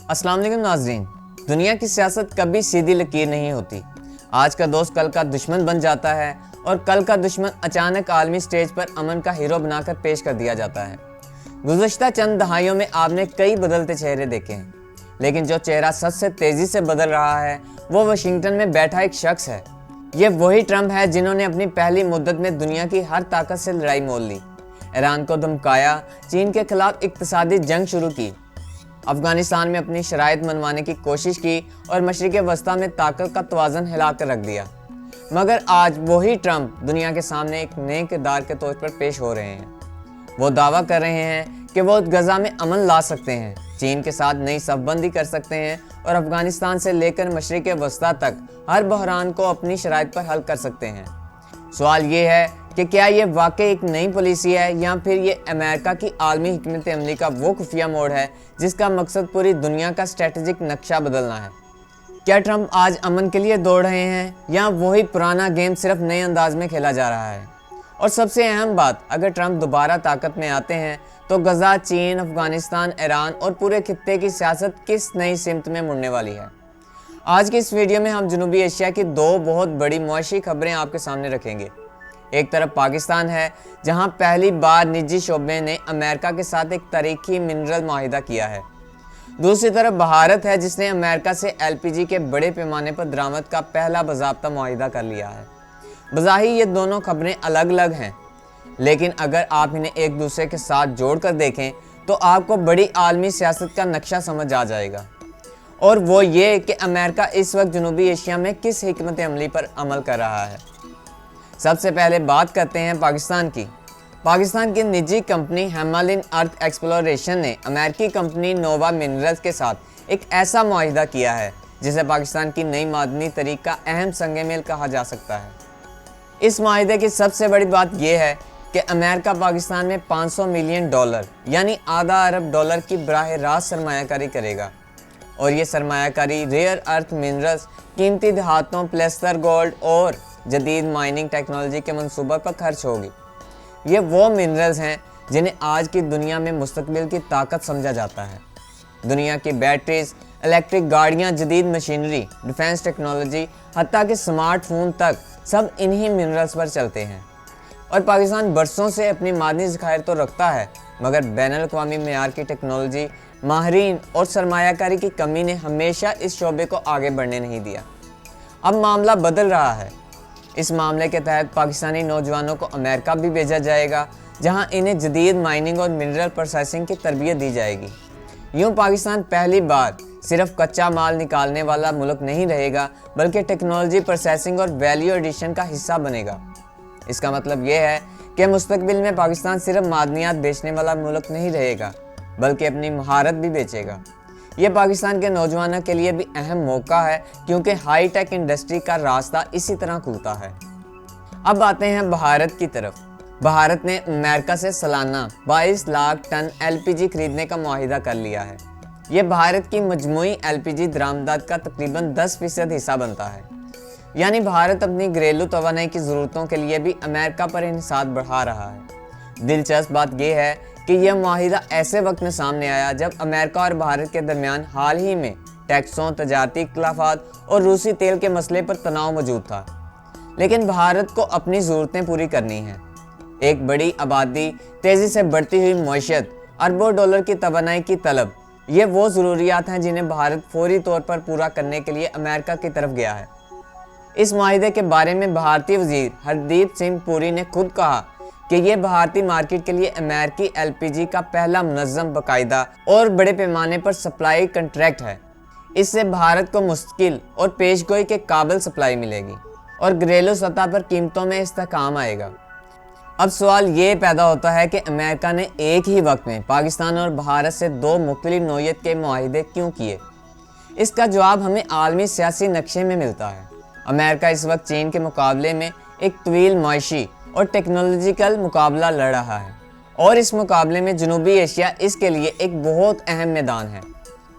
अस्सलाम वालेकुम नाज़रीन। दुनिया की सियासत कभी सीधी लकीर नहीं होती। आज का दोस्त कल का दुश्मन बन जाता है और कल का दुश्मन अचानक आलमी स्टेज पर अमन का हीरो बनाकर पेश कर दिया जाता है। गुज़श्ता चंद दहाइयों में आपने कई बदलते चेहरे देखे हैं, लेकिन जो चेहरा सबसे तेज़ी से बदल रहा है वो वाशिंगटन में बैठा एक शख्स है। ये वही ट्रंप है जिन्होंने अपनी पहली मुद्दत में दुनिया की हर ताकत से लड़ाई मोल ली, ईरान को धमकाया, चीन के खिलाफ इक्तिसादी जंग शुरू की, अफगानिस्तान में अपनी शराइत मनवाने की कोशिश की और मशरिक़ वस्ता में ताकत का तवाज़न हिला कर रख दिया। मगर आज वही ट्रंप दुनिया के सामने एक नए किरदार के तौर पर पेश हो रहे हैं। वो दावा कर रहे हैं कि वो गज़ा में अमन ला सकते हैं, चीन के साथ नई सफ़बंदी कर सकते हैं और अफगानिस्तान से लेकर मशरिक़ वस्ता तक हर बहरान को अपनी शराइत पर हल कर सकते हैं। सवाल ये है कि क्या ये वाकई एक नई पॉलिसी है या फिर ये अमेरिका की आलमी हिकमत अमली का वो खुफिया मोड़ है जिसका मकसद पूरी दुनिया का स्ट्रेटजिक नक्शा बदलना है। क्या ट्रंप आज अमन के लिए दौड़ रहे हैं या वही पुराना गेम सिर्फ नए अंदाज में खेला जा रहा है? और सबसे अहम बात, अगर ट्रंप दोबारा ताकत में आते हैं तो गज़ा, चीन, अफगानिस्तान, ईरान और पूरे खित्ते की सियासत किस नई सिमत में मुड़ने वाली है? आज की इस वीडियो में हम जनूबी एशिया की दो बहुत बड़ी मुआशी खबरें आपके सामने रखेंगे। एक तरफ पाकिस्तान है, जहां पहली बार निजी शोबे ने अमेरिका के साथ एक तारीखी मिनरल मुआहिदा किया है। दूसरी तरफ भारत है, जिसने अमेरिका से एलपीजी के बड़े पैमाने पर दरामद का पहला बाज़ाब्ता मुआहिदा कर लिया है। बज़ाहिर ये दोनों खबरें अलग अलग हैं, लेकिन अगर आप इन्हें एक दूसरे के साथ जोड़कर देखें तो आपको बड़ी आलमी सियासत का नक्शा समझ आ जाएगा, और वो ये कि अमेरिका इस वक्त जनूबी एशिया में किस हिकमत अमली पर अमल कर रहा है। सबसे पहले बात करते हैं पाकिस्तान की। पाकिस्तान की निजी कंपनी हिमालयन अर्थ एक्सप्लोरेशन ने अमेरिकी कंपनी नोवा मिनरल्स के साथ एक ऐसा मुआहिदा किया है जिसे पाकिस्तान की नई मादनी तरीक का अहम संग मेल कहा जा सकता है। इस मुआहिदे की सबसे बड़ी बात यह है कि अमेरिका पाकिस्तान में $500 मिलियन यानी आधा अरब डॉलर की बराह रास्त सरमायाकारी करेगा, और ये सरमायाकारी रेयर अर्थ मिनरल्स, कीमती धातों, प्लेस्टर गोल्ड और जदीद माइनिंग टेक्नोलॉजी के मंसूबा पर खर्च होगी। ये वो मिनरल्स हैं जिन्हें आज की दुनिया में मुस्तकबिल की ताकत समझा जाता है। दुनिया की बैटरीज, इलेक्ट्रिक गाड़ियाँ, जदीद मशीनरी, डिफेंस टेक्नोलॉजी, हत्ता कि स्मार्टफोन तक सब इन्हीं मिनरल्स पर चलते हैं। और पाकिस्तान बरसों से अपनी मादनी ज़खायर तो रखता है, मगर बैनुल-अक़वामी मेयार की टेक्नोलॉजी, माहिरीन और सरमायाकारी की कमी ने हमेशा इस शोबे को आगे बढ़ने नहीं दिया। अब मामला बदल रहा है। इस मामले के तहत पाकिस्तानी नौजवानों को अमेरिका भी भेजा जाएगा, जहां इन्हें जदीद माइनिंग और मिनरल प्रोसेसिंग की तरबियत दी जाएगी। यूं पाकिस्तान पहली बार सिर्फ कच्चा माल निकालने वाला मुल्क नहीं रहेगा, बल्कि टेक्नोलॉजी, प्रोसेसिंग और वैल्यू एडिशन का हिस्सा बनेगा। इसका मतलब ये है कि मुस्तकबिल में पाकिस्तान सिर्फ मादनियात बेचने वाला मुल्क नहीं रहेगा, बल्कि अपनी महारत भी बेचेगा। ये पाकिस्तान के नौजवानों के लिए भी अहम मौका है, क्योंकि हाई टेक इंडस्ट्री का रास्ता इसी तरह खुलता है। अब आते हैं भारत की तरफ। भारत ने अमेरिका से सालाना 22 लाख टन एलपीजी खरीदने का मुआहिदा कर लिया है। ये भारत की मजमूई एलपीजी दरामदात का तकरीबन 10% हिस्सा बनता है। यानी भारत अपनी घरेलू तवानाई की ज़रूरतों के लिए भी अमेरिका पर इन्हिसार बढ़ा रहा है। दिलचस्प बात यह है कि यह मुआहिदा ऐसे वक्त में सामने आया जब अमेरिका और भारत के दरमियान हाल ही में टैक्सों, तजारती इख्तिलाफात और रूसी तेल के मसले पर तनाव मौजूद था। लेकिन भारत को अपनी ज़रूरतें पूरी करनी हैं। एक बड़ी आबादी, तेज़ी से बढ़ती हुई मईशत, अरबों डॉलर की तवानाई की तलब, ये वो ज़रूरियात हैं जिन्हें भारत फौरी तौर पर पूरा करने के लिए अमेरिका की तरफ गया है। इस मुआहिदे के बारे में भारतीय वज़ीर हरदीप सिंह पुरी ने खुद कहा कि ये भारतीय मार्केट के लिए अमेरिकी एलपीजी का पहला मुनज़्ज़म, बाकायदा और बड़े पैमाने पर सप्लाई कंट्रैक्ट है। इससे भारत को मुस्तकिल और पेशगोई के काबिल सप्लाई मिलेगी और घरेलू सतह पर कीमतों में इस्तेहकाम आएगा। अब सवाल ये पैदा होता है कि अमेरिका ने एक ही वक्त में पाकिस्तान और भारत से दो मुख्तलिफ नौइयत के मुआहिदे क्यों किए? इसका जवाब हमें आलमी सियासी नक्शे में मिलता है। अमेरिका इस वक्त चीन के मुकाबले में एक तवील माशी और टेक्नोलॉजिकल मुकाबला लड़ रहा है, और इस मुकाबले में जनूबी एशिया इसके लिए एक बहुत अहम मैदान है।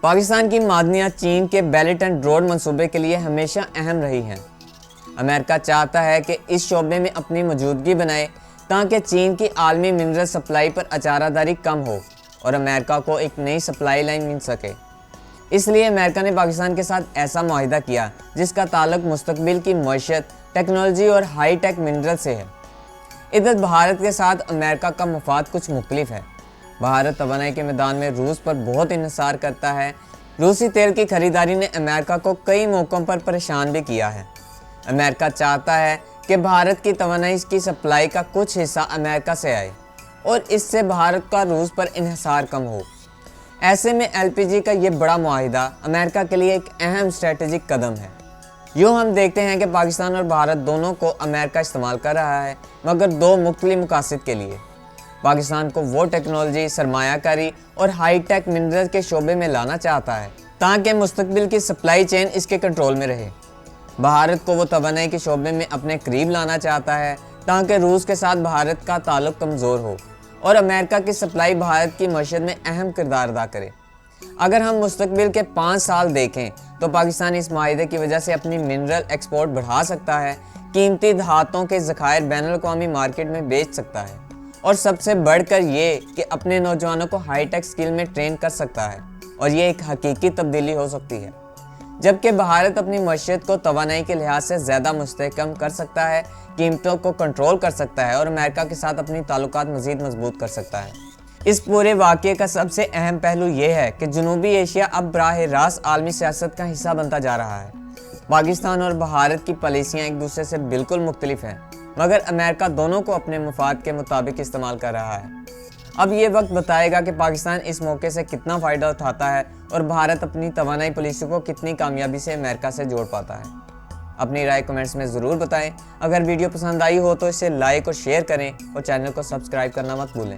पाकिस्तान की मादनियात चीन के बेल्ट एंड रोड मंसूबे के लिए हमेशा अहम रही हैं। अमेरिका चाहता है कि इस शोबे में अपनी मौजूदगी बनाए ताकि चीन की आलमी मिनरल सप्लाई पर अचारादारी कम हो और अमेरिका को एक नई सप्लाई लाइन मिल सके। اس لیے امریکہ نے پاکستان کے ساتھ ایسا معاہدہ کیا جس کا تعلق مستقبل کی معیشت، ٹیکنالوجی اور ہائی ٹیک منرل سے ہے۔ ادھر بھارت کے ساتھ امریکہ کا مفاد کچھ مختلف ہے۔ بھارت توانائی کے میدان میں روس پر بہت انحصار کرتا ہے۔ روسی تیل کی خریداری نے امریکہ کو کئی موقعوں پر پریشان بھی کیا ہے۔ امریکہ چاہتا ہے کہ بھارت کی توانائی کی سپلائی کا کچھ حصہ امریکہ سے آئے اور اس سے بھارت کا روس پر انحصار کم ہو۔ ایسے میں LPG کا یہ بڑا معاہدہ امریکہ کے لیے ایک اہم اسٹریٹجک قدم ہے۔ یوں ہم دیکھتے ہیں کہ پاکستان اور بھارت دونوں کو امریکہ استعمال کر رہا ہے، مگر دو مختلف مقاصد کے لیے۔ پاکستان کو وہ ٹیکنالوجی، سرمایہ کاری اور ہائی ٹیک منرل کے شعبے میں لانا چاہتا ہے تاکہ مستقبل کی سپلائی چین اس کے کنٹرول میں رہے۔ بھارت کو وہ توانائی کے شعبے میں اپنے قریب لانا چاہتا ہے تاکہ روس کے ساتھ بھارت کا تعلق کمزور ہو اور امریکہ کی سپلائی بھارت کی معیشت میں اہم کردار ادا کرے۔ اگر ہم مستقبل کے 5 سال دیکھیں تو پاکستان اس معاہدے کی وجہ سے اپنی منرل ایکسپورٹ بڑھا سکتا ہے، قیمتی دھاتوں کے ذخائر بین الاقوامی مارکیٹ میں بیچ سکتا ہے اور سب سے بڑھ کر یہ کہ اپنے نوجوانوں کو ہائی ٹیک سکل میں ٹرین کر سکتا ہے، اور یہ ایک حقیقی تبدیلی ہو سکتی ہے۔ جبکہ بھارت اپنی معیشت کو توانائی کے لحاظ سے زیادہ مستحکم کر سکتا ہے، قیمتوں کو کنٹرول کر سکتا ہے اور امریکہ کے ساتھ اپنی تعلقات مزید مضبوط کر سکتا ہے۔ اس پورے واقعے کا سب سے اہم پہلو یہ ہے کہ جنوبی ایشیا اب براہ راست عالمی سیاست کا حصہ بنتا جا رہا ہے۔ پاکستان اور بھارت کی پالیسیاں ایک دوسرے سے بالکل مختلف ہیں، مگر امریکہ دونوں کو اپنے مفاد کے مطابق استعمال کر رہا ہے۔ اب یہ وقت بتائے گا کہ پاکستان اس موقع سے کتنا فائدہ اٹھاتا ہے اور بھارت اپنی توانائی پالیسی کو کتنی کامیابی سے امریکہ سے جوڑ پاتا ہے۔ اپنی رائے کمنٹس میں ضرور بتائیں۔ اگر ویڈیو پسند آئی ہو تو اسے لائک اور شیئر کریں اور چینل کو سبسکرائب کرنا مت بھولیں۔